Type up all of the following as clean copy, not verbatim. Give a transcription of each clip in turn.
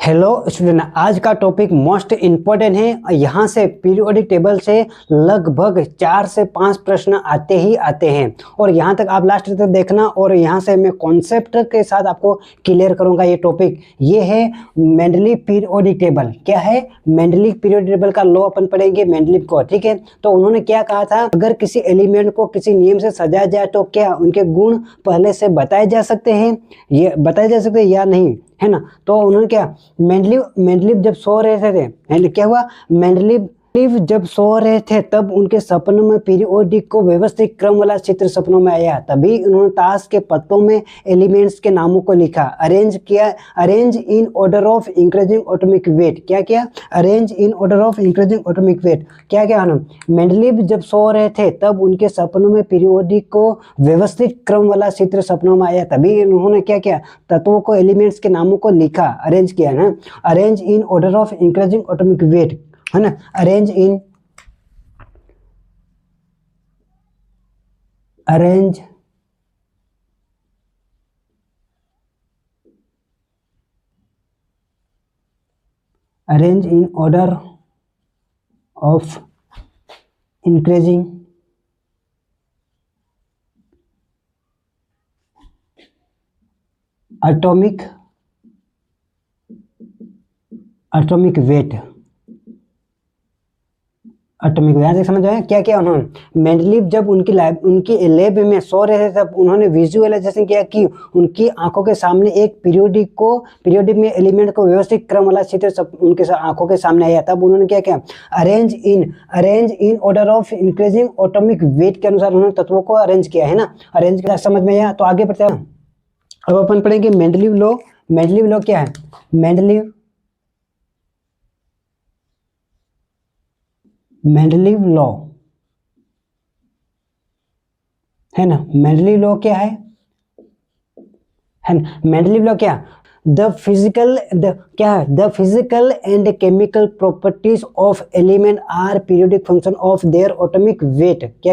Hello student, आज का topic most important है। यहाँ से पीरियोडिक टेबल से लगभग 4 से 5 प्रश्न आते ही आते हैं और यहाँ तक आप लास्ट तक देखना। और यहाँ से मैं कॉन्सेप्ट के साथ आपको क्लियर करूँगा। ये टॉपिक ये है मेंडलीव पीरियोडिक टेबल। क्या है? मेंडलीव पीरियोडिक टेबल का लॉ अपन पढ़ेंगे मेंडलीव को। ठीक है, तो उन्होंने क्या कहा था, अगर किसी एलिमेंट को किसी नियम से सजाया जाए तो क्या उनके गुण पहले से बताए जा सकते हैं, ये बताए जा सकते हैं या नहीं, है ना। तो उन्होंने क्या, मेंडलीव जब सो रहे थे, क्या हुआ, मेंडलीव जब सो रहे थे तब उनके सपनों में पीरियोडिक को व्यवस्थित क्रम वाला चित्र सपनों में आया। तभी उन्होंने ताश के पत्तों में एलिमेंट्स के नामों को लिखा, अरेंज किया, arrange in order of increasing atomic weight. क्या किया? Arrange in order of increasing atomic weight. क्या क्या मेंडलीव जब सो रहे थे तब उनके सपनों में पीरियोडिक को व्यवस्थित क्रम वाला चित्र सपनों में आया। तभी उन्होंने क्या किया, तत्वों को, एलिमेंट्स के नामों को लिखा, अरेंज किया ना, arrange in order of increasing atomic weight, है ना। Arrange in order of increasing atomic wait. यहाँ से समझ आया क्या क्या उन्होंने, मेंडलीव जब उनकी लैब में सो रहे थे तब उन्होंने विजुअलाइजेशन किया कि उनकी आंखों के सामने एक पीरियोडिक में एलिमेंट को व्यवस्थित क्रम वाला चित्र सब उनके आंखों के सामने आया। तब उन्होंने क्या किया, arrange in order of increasing atomic wait के अनुसार उन्होंने तत्वों को अरेंज किया, है ना। अरेंज किया, समझ में आया। तो आगे बढ़ते हैं, अब अपन पढ़ेंगे मेंडलीव लॉ। मेंडलीव लॉ क्या है? मेंडलीव लॉ, है ना। मेंडलीव लॉ क्या है ना। मेंडलीव लॉ क्या, the physical and chemical properties of element are periodic function of their atomic weight. क्या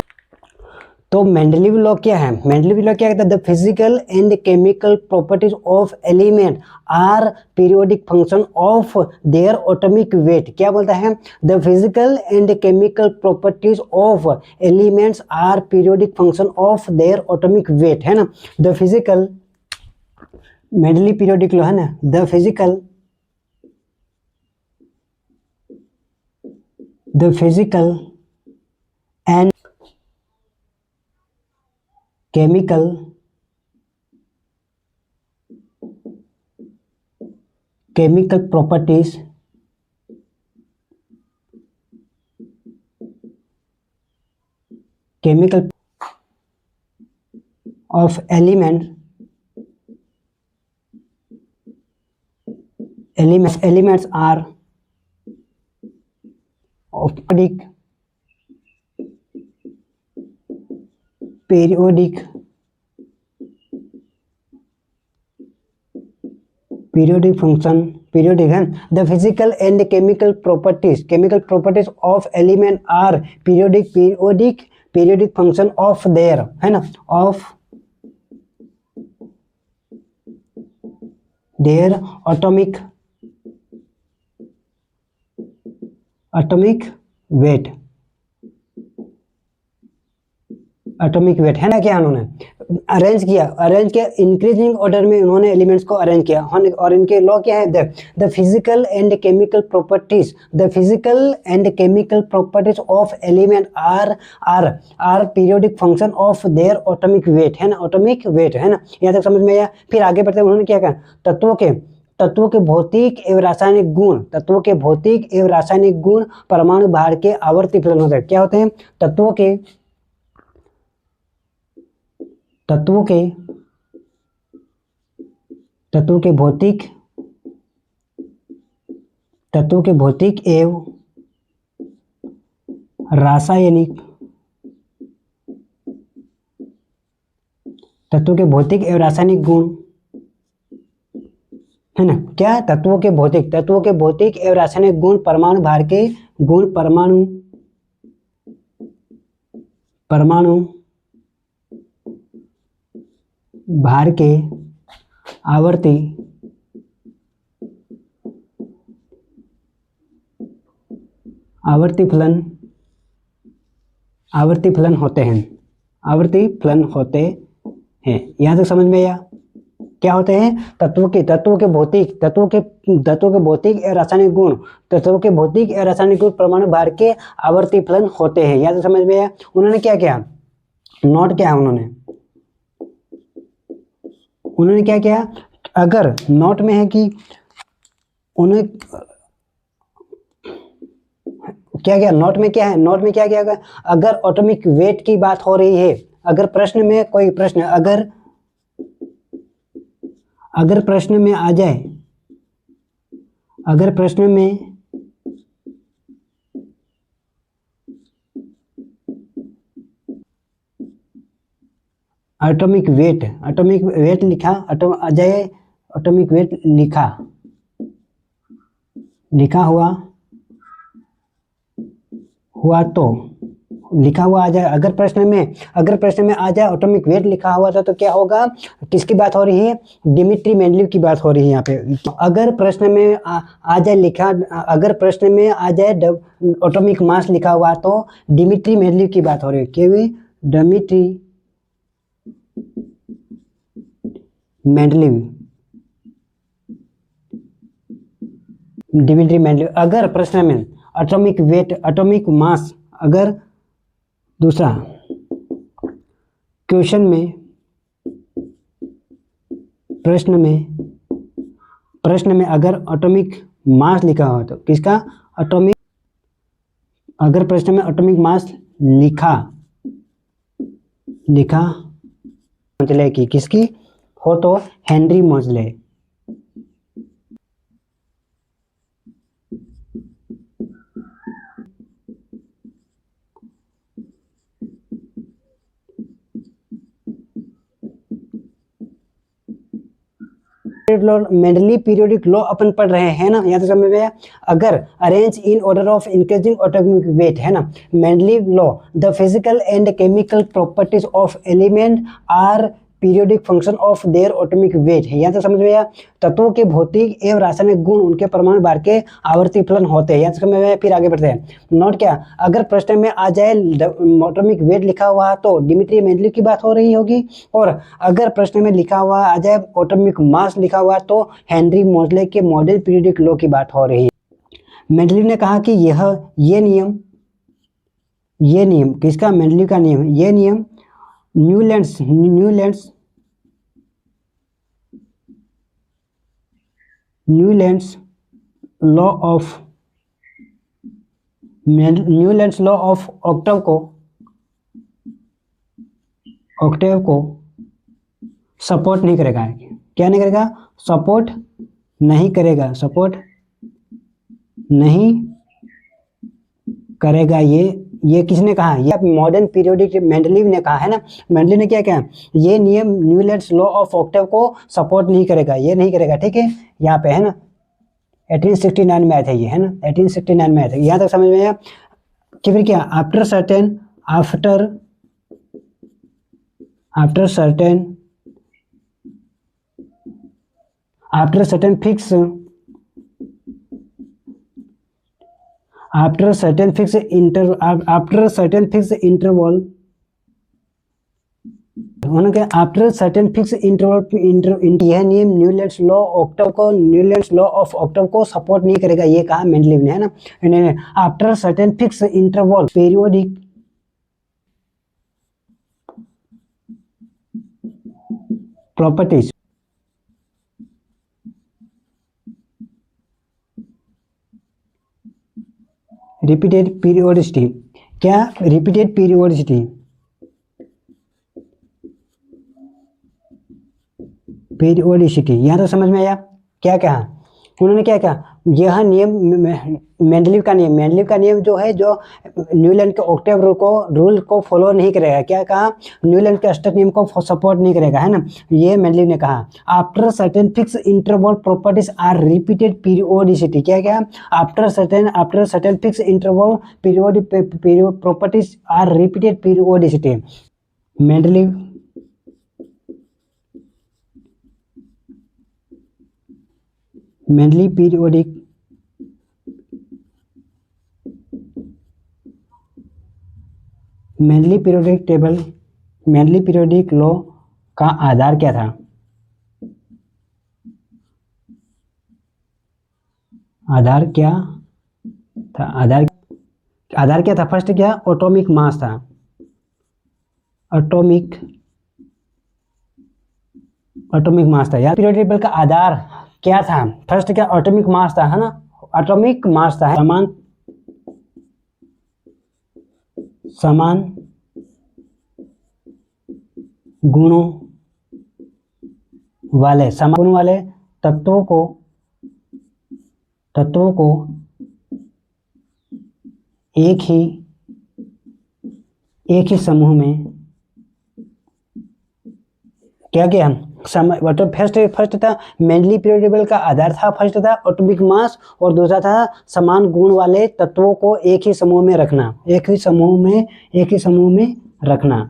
तो मेंडलीव लॉ क्या है? मेंडलीव लॉ क्या कहता है, the physical and chemical properties of element are periodic function of their atomic weight. क्या बोलता है, the physical and chemical properties of elements are periodic function of their atomic weight, है ना। The physical, Mendeleev periodic law है ना, the physical and chemical properties of elements are of periodic function, periodic है। the physical and chemical properties of element are periodic function of their, है ना, of their atomic wait, है ना। क्या उन्होंने arrange किया इंक्रीजिंग ऑर्डर में उन्होंने एलिमेंट्स को अरेंज किया। और इनके लॉ क्या है, the physical and chemical properties of element are periodic function of their atomic weight, है ना, एटॉमिक वेट, है ना। यहाँ तक समझ में आया। फिर आगे बढ़ते उन्होंने क्या कहा, तत्वों के भौतिक एवं रासायनिक गुण परमाणु भार के आवर्ती फलन होते हैं। क्या होते हैं? तत्वों के भौतिक एवं रासायनिक गुण, है ना। क्या? तत्वों के भौतिक एवं रासायनिक गुण परमाणु भार के आवर्ती आवर्ती फलन होते हैं, आवर्ती फलन होते हैं। यहाँ तक समझ में आया? क्या होते हैं? तत्वों के भौतिक या रासायनिक गुण, तत्वों के भौतिक या रासायनिक गुण परमाणु भार के आवर्ती फलन होते हैं। यहाँ तक समझ में आया? उन्होंने क्या किया, नोट किया उन्होंने क्या किया, अगर नोट में है कि उन्हें क्या किया, नोट में क्या है, नोट में क्या किया, अगर एटॉमिक वेट की बात हो रही है, अगर प्रश्न में कोई प्रश्न अगर प्रश्न में आ जाए, अगर प्रश्न में एटॉमिक वेट लिखा आ जाए, एटॉमिक वेट लिखा हुआ तो लिखा हुआ आ जाए, अगर प्रश्न में आ जाए एटॉमिक वेट लिखा हुआ था तो क्या होगा, किसकी बात हो रही है, डिमिट्री मेंडलीव की बात हो रही है यहाँ पे। अगर प्रश्न में आ जाए अगर प्रश्न में आ जाए एटॉमिक मास लिखा हुआ तो डिमिट्री मेंडलीव की बात हो रही है, केवी डिमिट्री मेंडलीव। अगर प्रश्न में एटॉमिक वेट, एटॉमिक मास, अगर दूसरा क्वेश्चन में प्रश्न में अगर एटॉमिक मास लिखा हो तो किसका, एटॉमिक, अगर प्रश्न में एटॉमिक मास लिखा मोजले की, किसकी हो तो हेनरी मोजले। मेंडली पीरियोडिक लॉ अपन पढ़ रहे हैं ना, यहाँ तो समझ में, अगर arrange in order of increasing atomic weight है ना, Mendeleev law, the physical and chemical properties of element are periodic function of their atomic weight है। यहाँ तो समझ में आया, तत्वों के भौतिक एवं रासायनिक गुण उनके परमाणु भार के आवर्ती फलन होते हैं। यहाँ समझ में आया? फिर आगे बढ़ते हैं, नोट क्या, अगर प्रश्न में आ जाए एटॉमिक वेट लिखा हुआ तो डिमिट्री मेंडलीव की बात हो रही होगी, और अगर प्रश्न में लिखा हुआ आ जाए एटॉमिक मास लिखा हुआ तो हेनरी मोजले के मॉडल पीरियोडिक लॉ की बात हो रही है। मेंडलीव ने कहा कि ये नियम किसका, मेंडलीव का नियम, ये नियम न्यूलैंड्स लॉ ऑफ ऑक्टेव को सपोर्ट नहीं करेगा। क्या नहीं करेगा, सपोर्ट नहीं करेगा। ये किसने कहा, ये मॉडर्न पीरियोडिक मेंडलीव ने कहा है ना। मेंडलीव ने क्या कहा, ये नियम न्यूलैंड्स लॉ ऑफ ऑक्टेव को सपोर्ट नहीं करेगा, ये नहीं करेगा, ठीक है, यहाँ पे है ना 1869 में आया था ये, है ना 1869 में आया था। यहाँ तक समझ में आया कि फिर क्या, आफ्टर certain fixed interval उन्होंने कहा आफ्टर सर्टेन फिक्स इंटरवल यह नियम न्यूलैंड्स लॉ ऑफ ऑक्टेव को सपोर्ट नहीं करेगा, ये कहा मेंडलीव ने, है ना। After certain fix interval periodic properties, repeated periodicity, क्या रिपीटेड पीरियोडिसिटी यहाँ तो समझ में आया। क्या कहा उन्होंने, क्या कहा, यह नियम मेंडलीव का नियम जो है, जो न्यूलैंड के ऑक्टेव रूल को फॉलो नहीं करेगा। क्या कहा, न्यूलैंड के अष्टक नियम को सपोर्ट नहीं करेगा, है ना, ये मेंडलीव ने कहा। After certain fix interval properties are repeated periodicity, क्या after certain fix interval properties are repeated periodicity. Mendeleev periodic mainly periodic table, mainly periodic law का आधार क्या था? आधार क्या था? आधार क्या था? फर्स्ट क्या? एटॉमिक मास था। एटॉमिक मास था यार। पीरियोडिक टेबल का आधार क्या था? फर्स्ट क्या? एटॉमिक मास था, है ना? एटॉमिक मास था। समान गुणों वाले, समान गुणों वाले तत्वों को एक ही समूह में क्या किया? फर्स्ट था मेनली पीरियोडिक टेबल का आधार था, फर्स्ट था एटॉमिक मास, और दूसरा था समान गुण वाले तत्वों को एक ही समूह में रखना, एक ही समूह में रखना।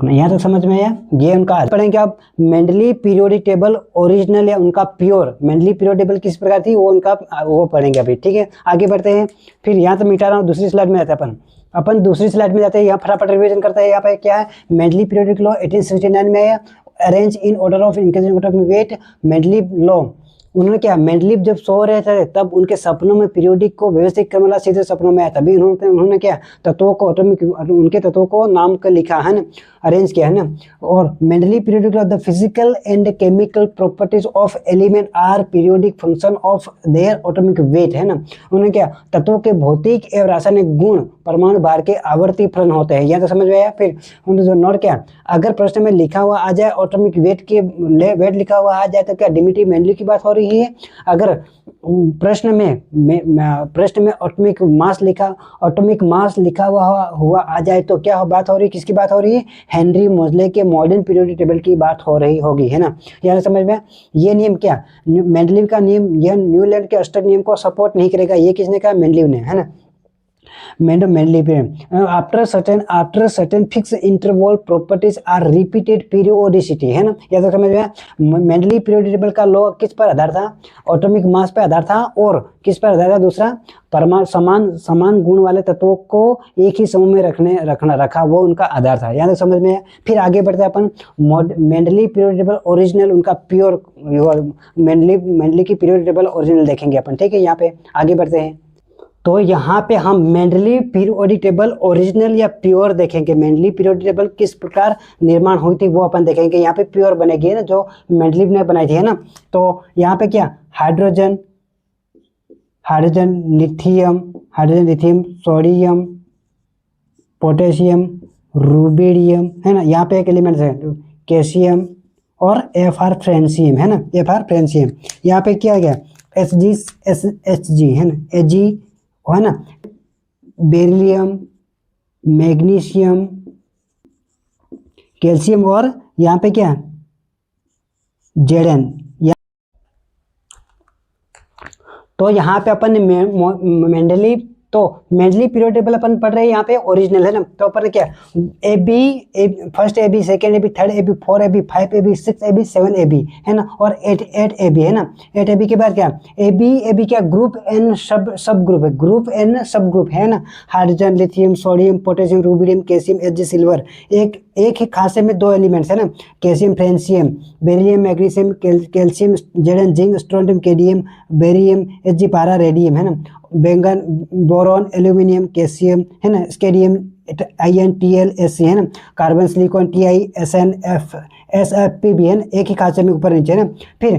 यहाँ तक समझ में आया? ये उनका पढ़ेंगे आप मेंडली पीरियोडिक टेबल ओरिजिनल या उनका प्योर। मेंडली पीरियोडिक टेबल किस प्रकार थी वो पढ़ेंगे अभी, ठीक है? आगे बढ़ते हैं। फिर यहाँ तो मिटा रहा हूँ, दूसरी स्लाइड में जाते हैं अपन दूसरी स्लाइड में जाते हैं। यहाँ फटाफट रिवीजन करते हैं। यहाँ पे क्या है? मेंडली पीरियोडिक लॉ 1869 में आया, arrange in order of increasing weight. Mendeleev law उन्होंने क्या? मेंडलीव जब सो रहे थे तब उनके सपनों में पीरियोडिक को व्यवस्थित क्रमवार सीधे सपनों में आया, तभी उन्होंने क्या? तत्वों को उनके तत्वों को नाम कर लिखा है ना, अरेंज किया है ना। और Mendeleev periodic the physical and chemical properties of element are periodic function of their atomic weight, है ना। उन्होंने क्या? तत्वों के भौतिक एवं रासायनिक गुण परमाणु भार के आवर्ती फलन होते हैं। यह तो समझ में आया? फिर उन्होंने नोट क्या? अगर प्रश्न में लिखा हुआ आ जाए एटॉमिक वेट वेट लिखा हुआ आ जाए तो क्या डिमिट्री मेंडली की बात हो रही है? अगर प्रश्न में एटॉमिक मास लिखा हुआ आ जाए तो क्या बात हो रही है? किसकी बात हो रही है? हेनरी मोजले के मॉडर्न पीरियोडिक टेबल की बात हो रही होगी, है ना। यानी समझ में? ये नियम क्या? मेंडलीव का नियम, यह न्यूलैंड के अष्टक नियम को सपोर्ट नहीं करेगा। ये किसने कहा? मेंडलीव ने, है ना। after certain fixed interval properties are repeated periodicity, है ना। या तो समझ में? मेंडली पीरियोडिक टेबल का लॉ किस पर आधार था? एटॉमिक मास पर आधार था, और किस पर आधार था? दूसरा परमाणु समान गुण वाले तत्वों को एक ही समूह में रखा, वो उनका आधार था। यहाँ तक समझ में? फिर आगे बढ़ते हैं अपन मेंडली पीरियोडिक टेबल ओरिजिनल, उनका प्योर मेंडली की पीरियोडिक टेबल ओरिजिनल देखेंगे अपन, ठीक है। यहाँ पे आगे बढ़ते हैं। तो यहाँ पे हम मेंडली पीरियोडिक टेबल ओरिजिनल या प्योर देखेंगे। मेंडली पीरियोडिक टेबल किस प्रकार निर्माण हुई थी वो अपन देखेंगे। यहाँ पे प्योर बनेगी ना, जो मेंडलीव ने बनाई थी, है ना। तो यहाँ पे क्या? Hydrogen, lithium, sodium, potassium, rubidium, है ना। यहाँ पे एक एलिमेंट है कैल्शियम और Fr फ्रेंशियम, है ना। Fr francium. यहाँ पे क्या गया? Hg, है ना, Ag, है ना। बेरिलियम, मैग्नीशियम, कैल्शियम, और यहाँ पे क्या? Zn। तो यहाँ पे अपन मेंडली पीरियोडिक टेबल अपन पढ़ रहे हैं यहाँ पे ओरिजिनल, है ना। तो अपन क्या? First AB, second AB, third AB, 4 AB, 5 AB, 6 AB, 7 AB, है ना। और 8 AB, है ना। 8 AB के बाद क्या? AB क्या? ग्रुप एन सब ग्रुप है, ग्रुप एन सब ग्रुप, है ना। Hydrogen, lithium, sodium, potassium, rubidium, calcium, Hg, silver. एक ही खांचे में 2 एलिमेंट्स, है ना। Calcium, francium, beryllium, magnesium, calcium, Zn, zinc, strontium, cadmium, barium, Hg, पारा, रेडियम, है ना। बेंगन, बोरॉन, एल्यूमिनियम, कैल्शियम, है ना। स्केडियम, In, Tl, Sc, है ना। Carbon, silicon, Ti, Sn, Sfp भी, है ना। एक ही खांचे में ऊपर नीचे, है ना। फिर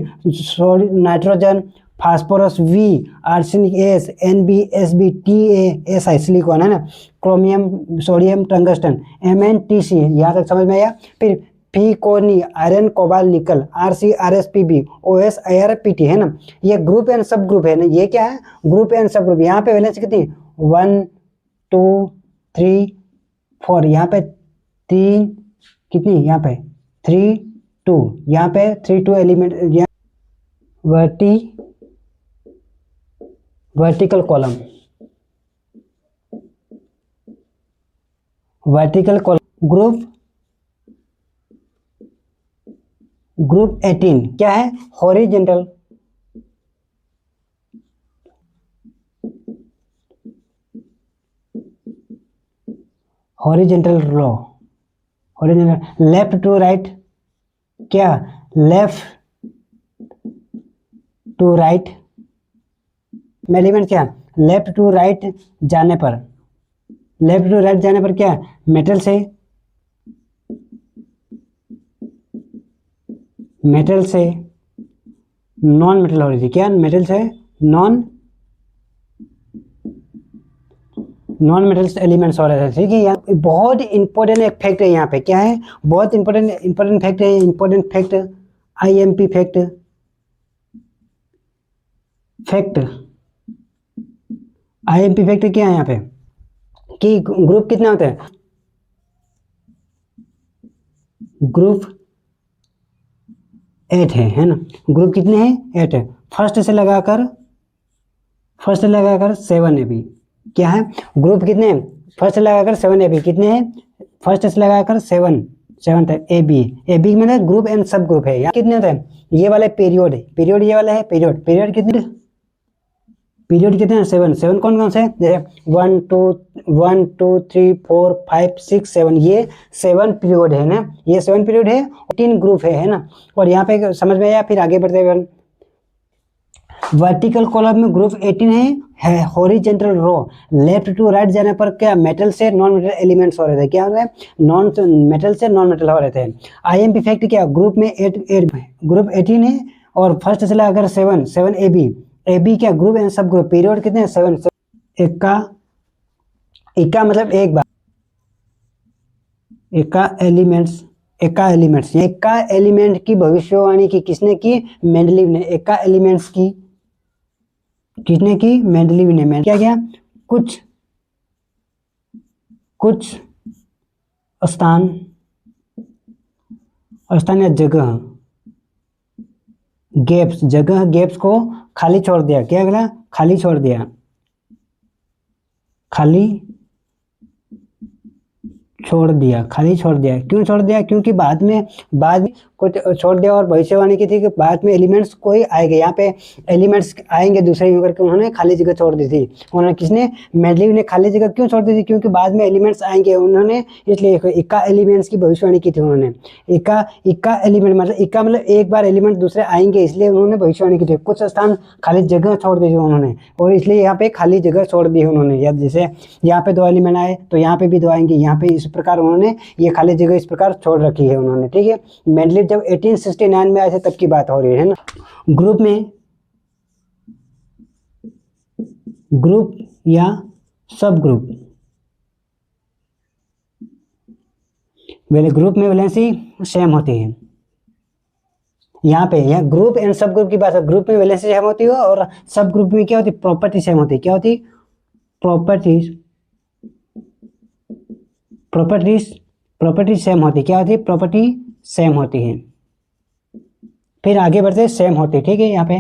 nitrogen, phosphorus V, arsenic S, Nb, Sb, Ta, Si, silicon, है ना। Chromium, sodium, tungsten, MnTc। यहाँ तक समझ में आया? फिर पी कोनी, आयरन, कोबाल, निकल, Rc, RsPb, OS, IrPt, है ना। ये ग्रुप एंड सब ग्रुप है ना। ये क्या है? ग्रुप एंड सब ग्रुप। यहाँ पे वैलेंस कितनी? 1 2 3 4। यहाँ पे 3 कितनी? यहाँ पे 3 2। यहाँ पे 3 2 एलिमेंट। वर्टिकल कॉलम, ग्रुप 18 क्या है? Horizontal, horizontal row, horizontal, left to right, क्या लेफ्ट टू राइट में एलिमेंट क्या, लेफ्ट टू राइट जाने पर, लेफ्ट टू राइट जाने पर क्या, मेटल से, मेटल से नॉन मेटल हो रही थी, क्या मेटल से नॉन मेटल्स एलिमेंट्स हो रहे थे, ठीक है। यहाँ बहुत इंपॉर्टेंट एक फैक्ट है, यहाँ पे क्या है, बहुत इंपॉर्टेंट फैक्ट है, important fact, IMP fact, IMP fact क्या है यहाँ पे कि ग्रुप कितने होते हैं, ग्रुप 8 है ना, ग्रुप कितने हैं 8 है, फर्स्ट से लगाकर 7 ए बी, क्या है ग्रुप कितने हैं, फर्स्ट से लगाकर 7 ए बी कितने हैं, फर्स्ट से लगाकर 7 तक ए बी मतलब ग्रुप एंड सब ग्रुप है। यहाँ कितने होते हैं, ये वाले पीरियड ये वाला है पीरियड कितने, पीरियड कितने हैं 7 कौन कौन से, जैसे 1 2 3 4 5 6 7, ये 7 पीरियड है ना, ये 7 पीरियड है, 3 ग्रुप है ना। और यहाँ पे समझ में आया, फिर आगे बढ़ते हुए वर्टिकल कॉलम में ग्रुप 18 है horizontal row, left to right जाने पर क्या मेटल से नॉन मेटल एलिमेंट्स हो रहे थे, क्या हो रहा है, नॉन मेटल से नॉन मेटल हो रहे थे। आईएमपी फैक्ट क्या, ग्रुप में 8 ग्रुप 18 है और फर्स्ट से लगाकर 7 ए बी क्या ग्रुप एंड सब ग्रुप, पीरियड कितने हैं 7, इक्का मतलब एक बार, इक्का एलिमेंट की भविष्यवाणी की किसने की, मेंडलीव ने, इक्का एलिमेंट्स की किसने की, मेंडलीव ने। क्या कुछ स्थान या जगह गैप्स को खाली छोड़ दिया, क्या अगला खाली छोड़ दिया, खाली छोड़ दिया, क्यों छोड़ दिया, क्योंकि बाद में कुछ छोड़ दिया और भविष्यवाणी की थी कि बाद में एलिमेंट्स कोई आएंगे, यहाँ पे एलिमेंट्स आएंगे दूसरे यूं करके उन्होंने खाली जगह छोड़ दी थी, उन्होंने किसने, मेंडलीव ने खाली जगह क्यों छोड़ दी थी, क्योंकि बाद में एलिमेंट्स आएंगे उन्होंने, इसलिए इक्का एलिमेंट्स की भविष्यवाणी की थी उन्होंने, इक्का एलिमेंट मतलब एक बार एलिमेंट दूसरे आएंगे, इसलिए उन्होंने भविष्यवाणी की थी, कुछ स्थान खाली जगह छोड़ दी थी उन्होंने, और इसलिए यहाँ पे खाली जगह छोड़ दी उन्होंने, या जैसे यहाँ पे 2 एलिमेंट आए तो यहाँ पे भी 2 आएंगे, यहाँ पे इस प्रकार उन्होंने ये खाली जगह इस प्रकार छोड़ रखी है उन्होंने, ठीक है। मेंडलीव जब 1869 में आए थे तब की बात हो रही है ना। ग्रुप या सब ग्रुप, ग्रुप में वैलेंसी सेम होती है, यहाँ पे यह ग्रुप एंड सब ग्रुप की बात है, ग्रुप में वैलेंसी सेम होती है और सब ग्रुप में क्या होती है, प्रॉपर्टी सेम होती है, क्या होती, प्रॉपर्टी सेम होती, क्या होती, प्रॉपर्टी सेम होती है। फिर आगे बढ़ते सेम होती, ठीक है, यहाँ पे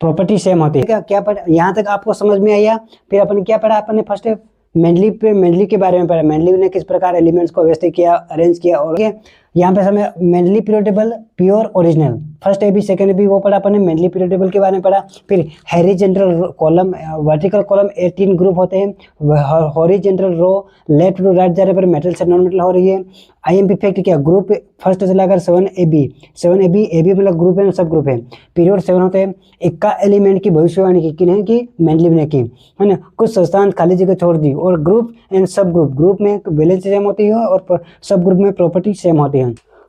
प्रॉपर्टी सेम होती है। क्या पढ़ा यहाँ तक आपको समझ में आया। फिर अपन क्या पढ़ा, अपन ने फर्स्ट मेंडलीव के बारे में पढ़ा, मेंडलीव ने किस प्रकार एलिमेंट्स को व्यवस्थित किया, अरेंज किया, और यहाँ पे समय Mendeleev period table pure original, first A B second A B वो पढ़ा अपन ने, मेंडलीव पीरियड टेबल के बारे में पढ़ा। फिर horizontal column, vertical column 18 group होते हैं, horizontal row left to right जाने पर मेटल से नॉन मेटल हो रही है। आईएमपी फैक्ट क्या, ग्रुप फर्स्ट से लगाकर 7 ए बी मतलब ग्रुप है सब ग्रुप है, पीरियड 7 होते हैं। इक्का एलिमेंट की भविष्यवाणी की किन्हें की, मेंडलीव ने की, है ना। कुछ संस्थान खाली जगह छोड़ दी, और ग्रुप एंड सब ग्रुप में वैलेंसी सेम होती है और सब ग्रुप में प्रॉपर्टी सेम होती है।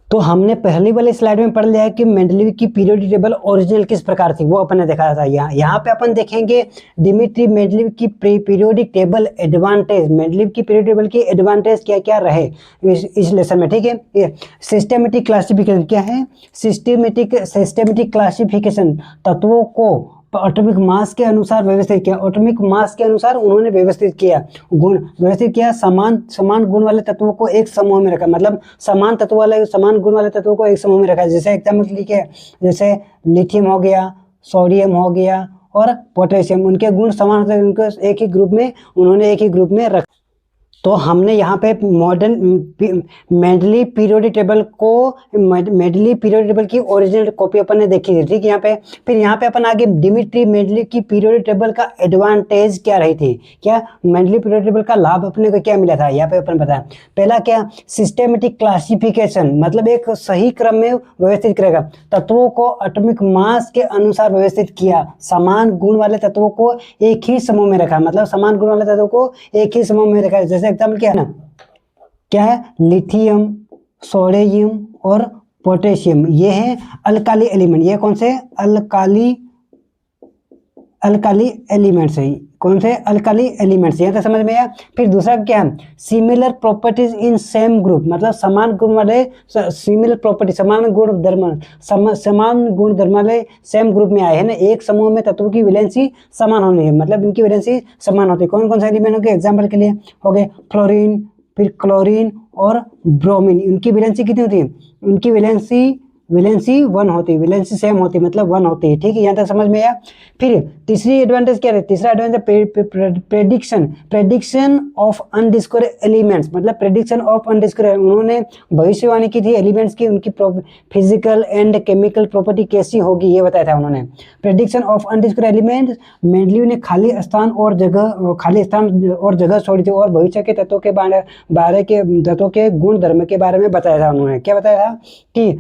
तो हमने पहली वाली स्लाइड में पढ़ लिया है कि मेंडलीव की पीरियोडिक टेबल ओरिजिनल किस प्रकार थी, वो अपन ने देखा था। यहाँ पे अपन देखेंगे डिमिट्री मेंडलीव की पीरियोडिक टेबल एडवांटेज, मेंडलीव की पीरियोडिक टेबल की एडवांटेज क्या क्या रहे इस लेसन में, ठीक है। ये सिस्टेमेटिक क्लासिफिकेशन क्या है, सिस्टेमेटिक क्लासिफिकेशन, तत्वों को एटॉमिक मास के अनुसार व्यवस्थित किया, एटॉमिक मास के अनुसार उन्होंने व्यवस्थित किया, समान गुण वाले तत्वों को एक समूह में रखा, मतलब समान गुण वाले तत्वों को एक समूह में रखा। जैसे एग्जाम्पल लिखे, जैसे लिथियम हो गया, सोडियम हो गया और पोटेशियम, उनके गुण समान होते हैं, उनको एक ही ग्रुप में रखा। तो हमने यहाँ पे मेंडली पीरियोडिक टेबल की ओरिजिनल कॉपी अपन ने देखी थी, ठीक है। यहाँ पे फिर यहाँ पे अपन आगे डिमिट्री मेंडली की पीरियोडिक टेबल का एडवांटेज क्या रही थी, क्या मेंडली पीरियोडिक टेबल का लाभ अपने को क्या मिला था, यहाँ पे अपन बताया। पहला क्या, सिस्टेमेटिक क्लासिफिकेशन, मतलब एक सही क्रम में व्यवस्थित करेगा, तत्वों को एटॉमिक मास के अनुसार व्यवस्थित किया, समान गुण वाले तत्वों को एक ही समूह में रखा, मतलब समान गुण वाले तत्वों को एक ही समूह में रखा। जैसे एग्जाम्पल क्या है ना, क्या है, लिथियम, सोडियम और पोटेशियम, ये है अल्काली एलिमेंट। ये कौन से अल्काली एलिमेंट्स है, कौन से अल्काली एलिमेंट्स, यहाँ तक समझ में आया। फिर दूसरा क्या है, similar properties in same group, मतलब समान गुण वाले, सिमिलर प्रॉपर्टी, समान गुण धर्म वाले सेम ग्रुप में आए हैं ना, एक समूह में तत्वों की वैलेंसी समान होनी है, मतलब इनकी वैलेंसी समान होती है। कौन कौन से एलिमेंट हो गए, एग्जाम्पल के लिए हो गए फ्लोरीन, फिर क्लोरीन और ब्रोमीन, इनकी वैलेंसी कितनी होती है, उनकी वैलेंसी 1 होती है, वैलेंसी सेम होती है, मतलब 1 होती है, ठीक है। यहाँ तक समझ में आया। फिर तीसरी एडवांटेज क्या है, तीसरा advantage prediction of undiscovered elements, मतलब प्रेडिक्शन ऑफ अनडिस्कवर्ड, उन्होंने भविष्यवाणी की थी एलिमेंट्स की, उनकी फिजिकल एंड केमिकल प्रॉपर्टी कैसी होगी ये बताया था उन्होंने। Prediction of undiscovered elements, Mendeleev ने खाली स्थान और जगह छोड़ी थी, और भविष्य के तत्वों के बारे के गुण धर्म के बारे में बताया था उन्होंने। क्या बताया था कि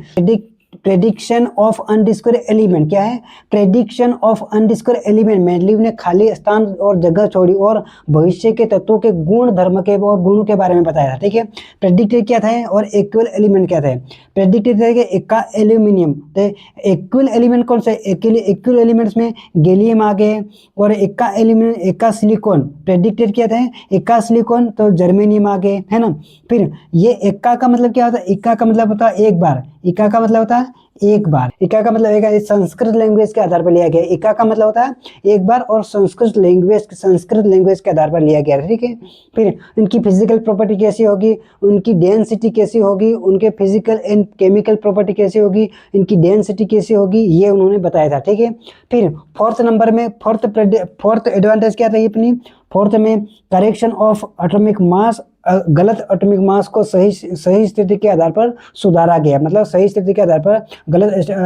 प्रेडिक्शन ऑफ अनडिस्कवर्ड एलिमेंट, क्या है, prediction of undiscovered element, Mendeleev ने खाली स्थान और जगह छोड़ी और भविष्य के तत्वों के गुण धर्म के और गुणों के बारे में बताया था, ठीक है। प्रेडिक्टेड क्या था और इक्वल एलिमेंट क्या थे, प्रेडिक्टेड था कि इक्का एल्यूमिनियम, तो इक्वल एलिमेंट कौन से, इक्वल एलिमेंट्स में गैलियम आ गए, और इक्का एलिमेंट इक्का सिलिकॉन, प्रेडिक्टेड क्या था, इक्का सिलिकॉन, तो जर्मेनियम आ गए, है ना। फिर ये इक्का का मतलब क्या होता है, इक्का का मतलब होता है एक बार, इक्का का मतलब होता है एक बार, इक्का का मतलब एक, संस्कृत लैंग्वेज के आधार पर लिया गया, इक्का का मतलब होता है एक बार, और संस्कृत लैंग्वेज के आधार पर लिया गया, ठीक है। फिर इनकी फिजिकल प्रॉपर्टी कैसी होगी, उनकी डेंसिटी कैसी होगी, उनके फिजिकल एंड केमिकल प्रॉपर्टी कैसी होगी, इनकी डेंसिटी कैसी होगी, ये उन्होंने बताया था, ठीक है। फिर फोर्थ नंबर में फोर्थ एडवांटेज क्या था अपनी, फोर्थ में करेक्शन ऑफ एटॉमिक मास, गलत एटॉमिक मास को सही स्थिति के आधार पर सुधारा गया, मतलब सही स्थिति के आधार पर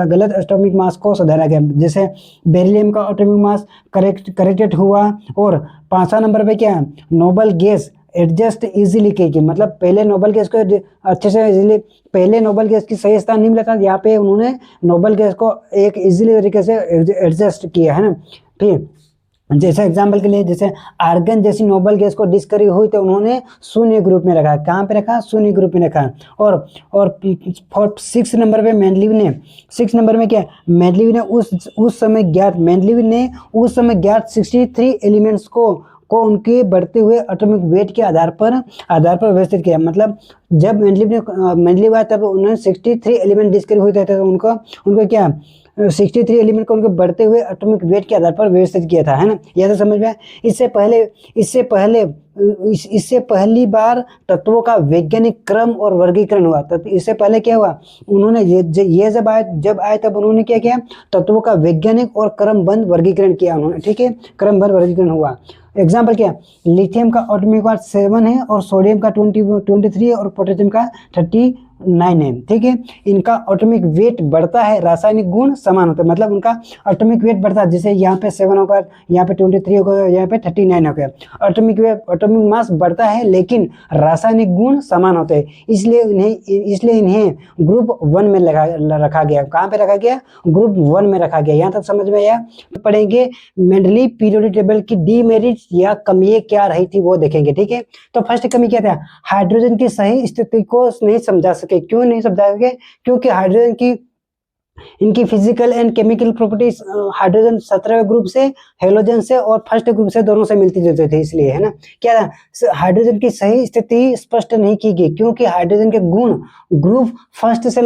गलत एटॉमिक मास को सुधारा गया। जैसे बेरिलियम का एटॉमिक मास करेक्टेड हुआ। और 5वां नंबर पे क्या है, नोबल गैस एडजस्ट इजीली की, मतलब पहले नोबल गैस को अच्छे से इजीली, पहले नोबल गैस की सही स्थान नहीं मिला था, यहाँ पे उन्होंने नोबल गैस को एक इजीली तरीके से एडजस्ट किया, है ना। फिर जैसे एग्जाम्पल के लिए, जैसे आर्गन जैसी नोबल गैस को डिस्कवरी हुई तो उन्होंने शून्य ग्रुप में रखा, कहाँ पे रखा, शून्य ग्रुप में रखा। और 6 नंबर पे मेंडलीव ने, 6 नंबर में क्या, मेंडलीव ने उस समय ज्ञात 63 एलिमेंट्स को उनके बढ़ते हुए एटॉमिक वेट के आधार पर व्यवस्थित किया, मतलब जब मेंडलीव आया तब उन्होंने 63 एलिमेंट डिस्कवरी हुए थे, तो उनको क्या 63 एलिमेंट को उनके बढ़ते हुए एटॉमिक वेट के आधार पर व्यवस्थित किया था, है ना। यह तो समझ में आया। इससे पहली बार तत्वों का वैज्ञानिक क्रम और वर्गीकरण हुआ। तो इससे पहले क्या हुआ, उन्होंने ये जब आए तब उन्होंने क्या किया, तत्वों का वैज्ञानिक और क्रमबद्ध वर्गीकरण किया उन्होंने, ठीक है, क्रमबद्ध वर्गीकरण हुआ। एग्जाम्पल क्या, लिथियम का एटॉमिक मास 7 है, और सोडियम का 23 है, और पोटेशियम का 39 है, ठीक है। इनका एटॉमिक वेट बढ़ता है, रासायनिक गुण समान होता है, मतलब उनका एटॉमिक वेट बढ़ता है, जैसे यहाँ पे 7 होगा, यहाँ पे 23 होगा, यहाँ पे 39 हो गया। एटॉमिक मास बढ़ता है लेकिन रासायनिक गुण समान होते हैं, इसलिए इन्हें ग्रुप 1 में रखा गया। कहाँ पे रखा गया, ग्रुप 1 में रखा गया। यहाँ तक समझ में आया। पढ़ेंगे मेंडली पीरियोडिक टेबल की डीमेरिट या कमियां क्या रही थी वो देखेंगे, ठीक है। तो फर्स्ट कमी क्या था, हाइड्रोजन की सही स्थिति को नहीं समझा सके। क्यों नहीं समझा सके, क्योंकि हाइड्रोजन की इनकी physical and chemical properties hydrogen 17वें ग्रुप से, हेलोजन से और फर्स्ट ग्रुप से दोनों से मिलती जुलती थी, इसलिए, है ना। क्या था, हाइड्रोजन की सही स्थिति स्पष्ट नहीं की गई, क्योंकि हाइड्रोजन के गुण ग्रुप फर्स्ट से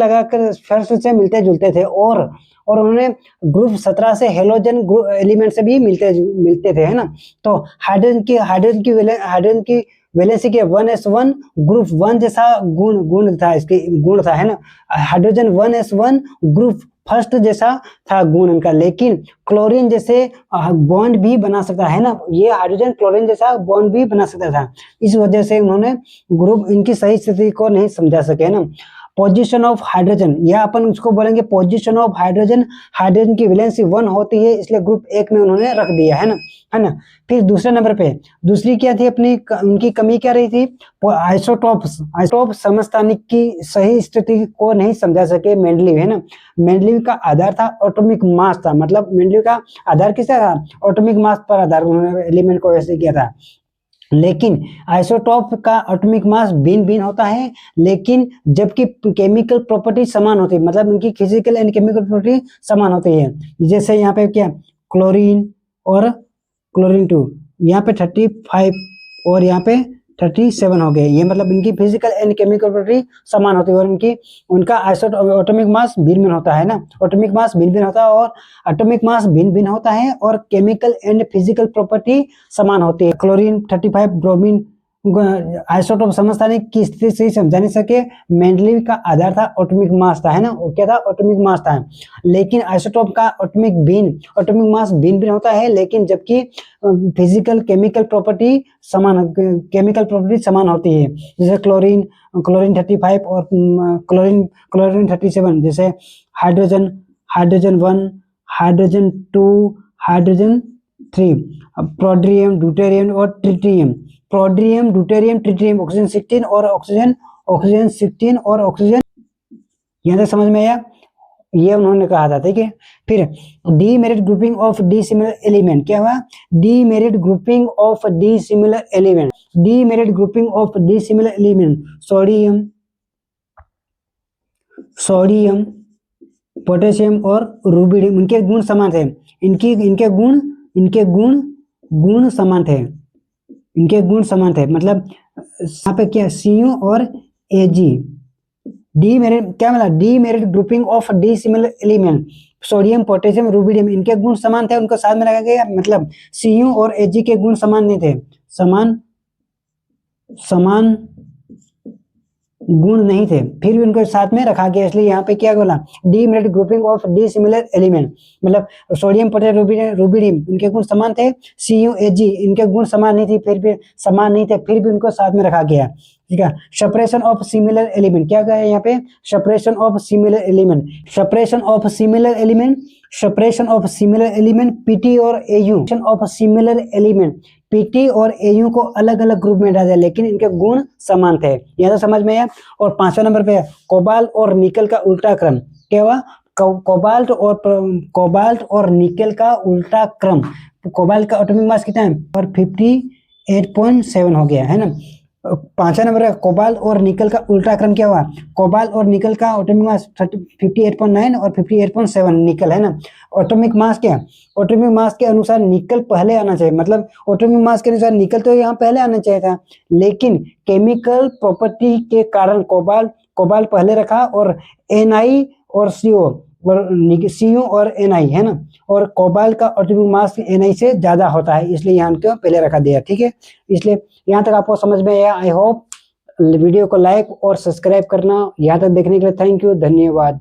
मिलते जुलते थे, और उन्होंने ग्रुप 17 से हेलोजन एलिमेंट से भी मिलते थे, है ना। तो हाइड्रोजन की वैलेंसी के 1s1 ग्रुप 1 जैसा गुण था, इसके गुण था, है ना। हाइड्रोजन 1s1 ग्रुप फर्स्ट जैसा था गुण उनका, लेकिन क्लोरीन जैसे बॉन्ड भी बना सकता है ना, ये हाइड्रोजन क्लोरीन जैसा बॉन्ड भी बना सकता था। इस वजह से उन्होंने ग्रुप इनकी सही स्थिति को नहीं समझा सके ना। पोजीशन ऑफ हाइड्रोजन, या अपन उसको बोलेंगे पोजीशन ऑफ हाइड्रोजन, हाइड्रोजन की वैलेंसी 1 होती है, इसलिए ग्रुप 1 में उन्होंने रख दिया है ना। फिर दूसरे नंबर पे दूसरी क्या थी अपनी उनकी कमी क्या रही थी, आइसोटोप समस्थानिक की सही स्थिति को नहीं समझा सके मेंडलीव, है ना। मेंडलीव का आधार था एटॉमिक मास था, मतलब मेंडलीव का आधार किसका था, एटॉमिक मास पर आधार उन्होंने एलिमेंट को ऐसे किया था। लेकिन आइसोटोप का एटॉमिक मास भिन्न भिन्न होता है, लेकिन जबकि केमिकल प्रॉपर्टी समान होती है, मतलब उनकी फिजिकल एंड केमिकल प्रॉपर्टी समान होती है। जैसे यहाँ पे क्या क्लोरीन और क्लोरीन 2, यहाँ पे 35 और यहाँ पे 37 हो गए, ये मतलब इनकी फिजिकल एंड केमिकल प्रॉपर्टी समान होती है, और इनकी उनका एटॉमिक मास भिन्न भिन्न होता है ना, एटॉमिक मास भिन्न भिन्न होता है, और एटॉमिक मास भिन्न भिन्न होता है और केमिकल एंड फिजिकल प्रॉपर्टी समान होती है। क्लोरीन 35 ब्रोमीन आइसोटोप समस्थानिक की स्थिति से समझा नहीं सके, मेंडलीव का आधार था एटॉमिक मास था, है ना, वो क्या था, एटॉमिक मास था। लेकिन आइसोटोप का एटॉमिक मास भिन्न होता है, लेकिन जबकि फिजिकल केमिकल प्रॉपर्टी समान होती है। जैसे क्लोरीन 35 और क्लोरीन 37, जैसे हाइड्रोजन 1, हाइड्रोजन 2, हाइड्रोजन 3, प्रोड्रियम, ड्यूटेरियम और ट्रिटियम। प्रोड्रियम, ड्यूटेरियम, ट्रिटियम, ऑक्सीजन 16 और ऑक्सीजन 16 और ऑक्सीजन, यहाँ तक समझ में आया, ये उन्होंने कहा था, ठीक है। फिर demerit grouping of D similar element, क्या हुआ, demerit grouping of D similar element, demerit grouping of D similar element, sodium, potassium और रुबिडियम, उनके गुण समान थे, इनके गुण समान थे, मतलब यहाँ पे क्या Cu और Ag, डीमेरिट क्या मतलब, demerit grouping of D similar element, sodium, potassium, rubidium, इनके गुण समान थे, उनको साथ में रखा गया, मतलब Cu और Ag के गुण समान नहीं थे, समान गुण नहीं थे, फिर भी उनको साथ में रखा गया, इसलिए यहाँ पे क्या बोला, demerit grouping of D similar element, मतलब सोडियम, पोटेशियम, रुबिडियम, इनके गुण समान थे, Cu, Ag इनके गुण समान नहीं थे, फिर भी उनको साथ में रखा गया, ठीक है। सेपरेशन ऑफ सिमिलर एलिमेंट, क्या कहा है यहाँ पे, separation of similar element, PT और AU, of similar element, PT और एयू को अलग अलग ग्रुप में डाला, लेकिन इनके गुण समान थे, यह तो समझ में आया। और 5वें नंबर पे कोबाल्ट और निकल का उल्टा क्रम, क्या हुआ, कोबाल्ट और निकल का उल्टा क्रम, कोबाल्ट का एटॉमिक मास कितना है, और 58.7 हो गया, है ना। 5वां नंबर कोबाल्ट और निकल का उल्टा क्रम क्या हुआ, कोबाल्ट और निकल का एटॉमिक मास 58.9 और 58.7 निकल, है ना। एटॉमिक मास क्या, एटॉमिक मास के अनुसार निकल पहले आना चाहिए, मतलब एटॉमिक मास के अनुसार निकल तो यहाँ पहले आना चाहिए था, लेकिन केमिकल प्रॉपर्टी के कारण कोबाल्ट पहले रखा, और Na और Cu और Na, है ना, और कोबाल्ट का एटॉमिक मास Na से ज्यादा होता है, इसलिए यहाँ को पहले रखा दिया, ठीक है। इसलिए यहाँ तक आपको समझ में आया, आई होप। वीडियो को लाइक और सब्सक्राइब करना, यहाँ तक देखने के लिए थैंक यू, धन्यवाद।